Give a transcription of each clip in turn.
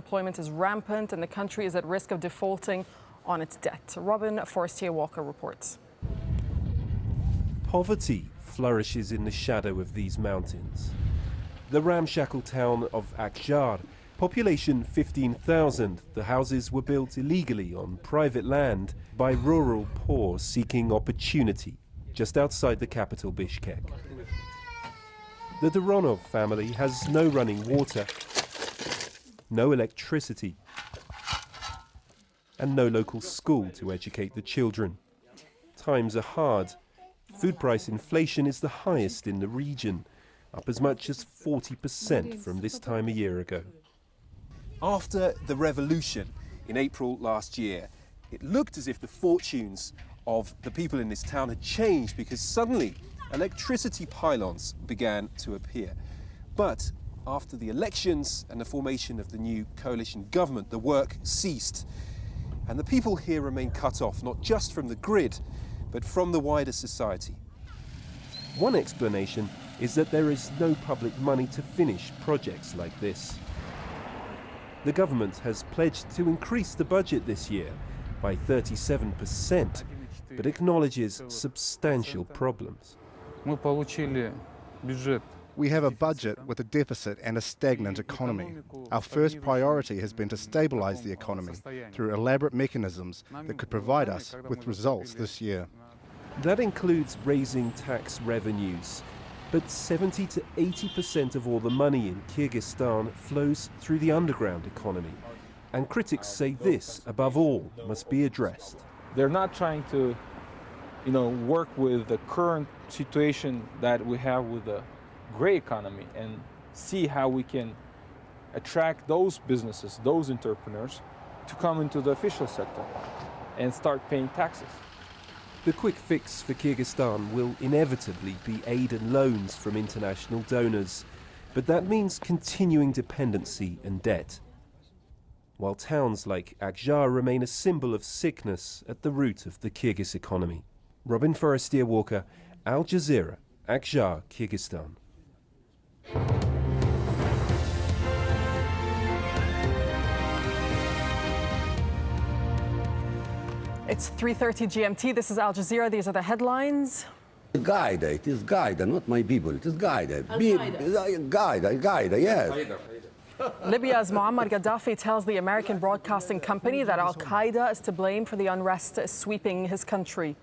unemployment is rampant and the country is at risk of defaulting on its debt. Robin Forestier-Walker reports. Poverty flourishes in the shadow of these mountains. The ramshackle town of AlJazeera, population 15,000, the houses were built illegally on private land by rural poor seeking opportunity just outside the capital Bishkek. The Doronov family has no running water, no electricity, and no local school to educate the children. Times are hard. Food price inflation is the highest in the region, up as much as 40% from this time a year ago. After the revolution in April last year, it looked as if the fortunes of the people in this town had changed because suddenly electricity pylons began to appear. But after the elections and the formation of the new coalition government, the work ceased. And the people here remain cut off, not just from the grid, but from the wider society. One explanation is that there is no public money to finish projects like this. The government has pledged to increase the budget this year by 37%, but acknowledges substantial problems. We have a budget with a deficit and a stagnant economy. Our first priority has been to stabilize the economy through elaborate mechanisms that could provide us with results this year. That includes raising tax revenues, but 70 to 80% of all the money in Kyrgyzstan flows through the underground economy. And critics say this, above all, must be addressed. They're not trying to, work with the current situation that we have with the gray economy and see how we can attract those businesses, those entrepreneurs, to come into the official sector and start paying taxes. The quick fix for Kyrgyzstan will inevitably be aid and loans from international donors, but that means continuing dependency and debt. While towns like AlJazeera remain a symbol of sickness at the root of the Kyrgyz economy. Robin Forestier-Walker, AlJazeera, AlJazeera, Kyrgyzstan. It's 3:30 GMT. This is Al Jazeera. These are the headlines. Qaeda, it is Qaeda, not my people. It is Qaeda. Qaeda, yes. Libya's Muammar Gaddafi tells the American broadcasting company that Al-Qaeda is to blame for the unrest sweeping his country.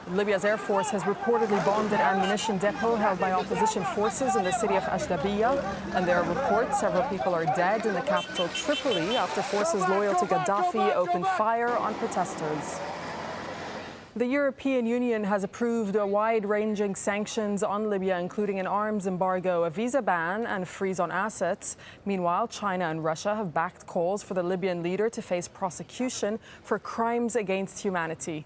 Libya's Air Force has reportedly bombed an ammunition depot held by opposition forces in the city of Ashdabiyah, and there are reports several people are dead in the capital Tripoli after forces loyal to Gaddafi opened fire on protesters. The European Union has approved wide-ranging sanctions on Libya, including an arms embargo, a visa ban, and a freeze on assets. Meanwhile, China and Russia have backed calls for the Libyan leader to face prosecution for crimes against humanity.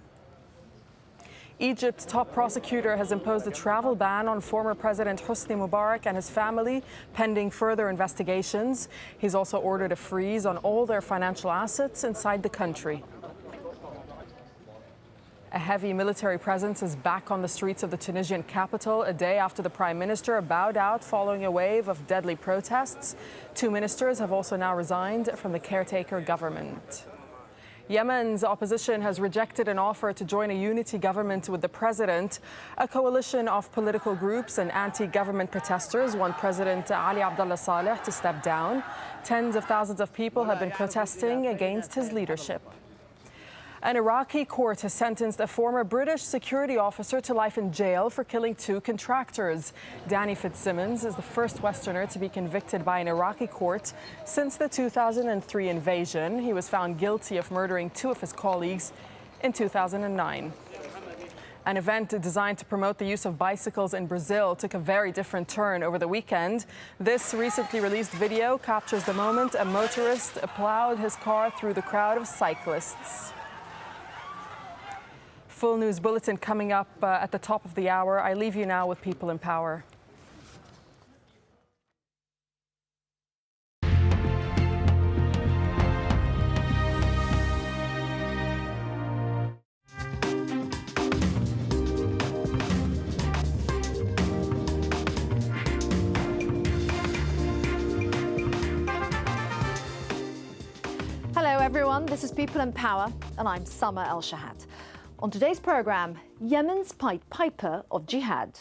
Egypt's top prosecutor has imposed a travel ban on former President Hosni Mubarak and his family, pending further investigations. He's also ordered a freeze on all their financial assets inside the country. A heavy military presence is back on the streets of the Tunisian capital a day after the prime minister bowed out following a wave of deadly protests. 2 ministers have also now resigned from the caretaker government. Yemen's opposition has rejected an offer to join a unity government with the president. A coalition of political groups and anti-government protesters want President Ali Abdullah Saleh to step down. Tens of thousands of people have been protesting against his leadership. An Iraqi court has sentenced a former British security officer to life in jail for killing 2 contractors. Danny Fitzsimmons is the first Westerner to be convicted by an Iraqi court since the 2003 invasion. He was found guilty of murdering 2 of his colleagues in 2009. An event designed to promote the use of bicycles in Brazil took a very different turn over the weekend. This recently released video captures the moment a motorist plowed his car through the crowd of cyclists. Full news bulletin coming up at the top of the hour. I leave you now with People in Power. everyone, this is People in Power and I'm Summer El-Shahat. On today's programme, Yemen's Pied Piper of Jihad.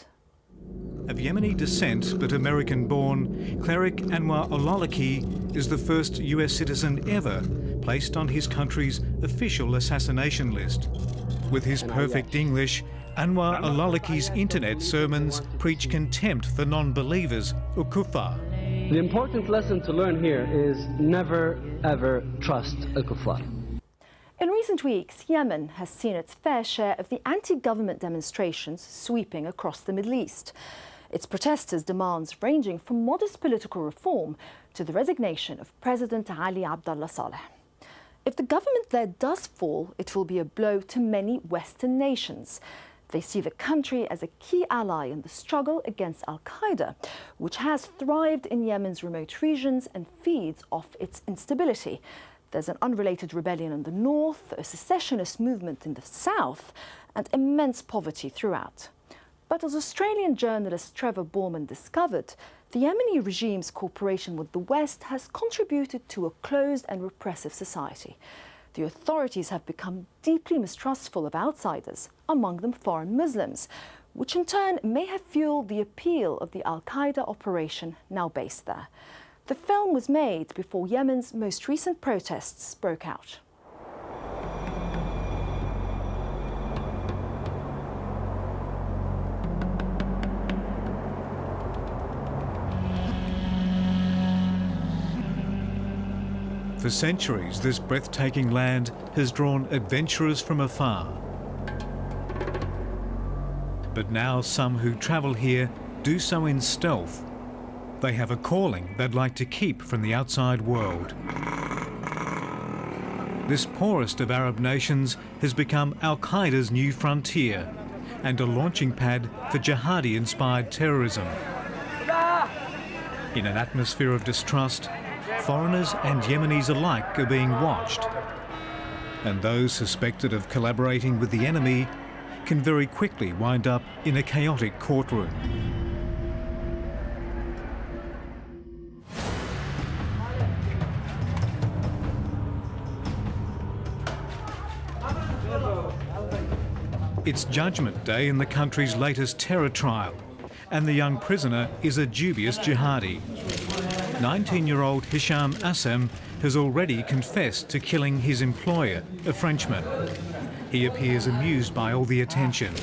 Of Yemeni descent but American-born, cleric Anwar al-Awlaki is the first US citizen ever placed on his country's official assassination list. With his perfect English, Anwar al-Awlaki's internet sermons preach contempt for non-believers or kuffar. The important lesson to learn here is never ever trust al-kuffar. In recent weeks, Yemen has seen its fair share of the anti-government demonstrations sweeping across the Middle East. Its protesters' demands ranging from modest political reform to the resignation of President Ali Abdullah Saleh. If the government there does fall, it will be a blow to many Western nations. They see the country as a key ally in the struggle against al-Qaeda, which has thrived in Yemen's remote regions and feeds off its instability. There's an unrelated rebellion in the north, a secessionist movement in the south, and immense poverty throughout. But as Australian journalist Trevor Borman discovered, the Yemeni regime's cooperation with the West has contributed to a closed and repressive society. The authorities have become deeply mistrustful of outsiders, among them foreign Muslims, which in turn may have fueled the appeal of the al-Qaeda operation now based there. The film was made before Yemen's most recent protests broke out. For centuries, this breathtaking land has drawn adventurers from afar. But now some who travel here do so in stealth. They have a calling they'd like to keep from the outside world. This poorest of Arab nations has become al-Qaeda's new frontier and a launching pad for jihadi-inspired terrorism. In an atmosphere of distrust, foreigners and Yemenis alike are being watched. And those suspected of collaborating with the enemy can very quickly wind up in a chaotic courtroom. It's Judgment Day in the country's latest terror trial, and the young prisoner is a dubious jihadi. 19-year-old Hisham Assem has already confessed to killing his employer, a Frenchman. He appears amused by all the attention.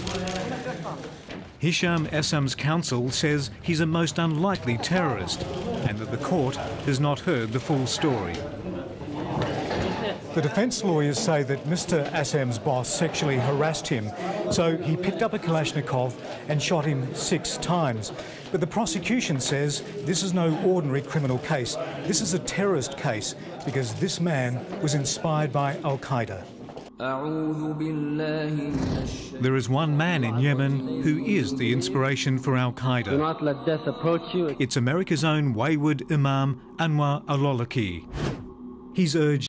Hisham Assem's counsel says he's a most unlikely terrorist and that the court has not heard the full story. The defence lawyers say that Mr Assem's boss sexually harassed him, so he picked up a Kalashnikov and shot him 6 times. But the prosecution says this is no ordinary criminal case. This is a terrorist case because this man was inspired by al-Qaeda. There is one man in Yemen who is the inspiration for al-Qaeda. Do not let death approach you. It's America's own wayward Imam Anwar al-Awlaki. He's urged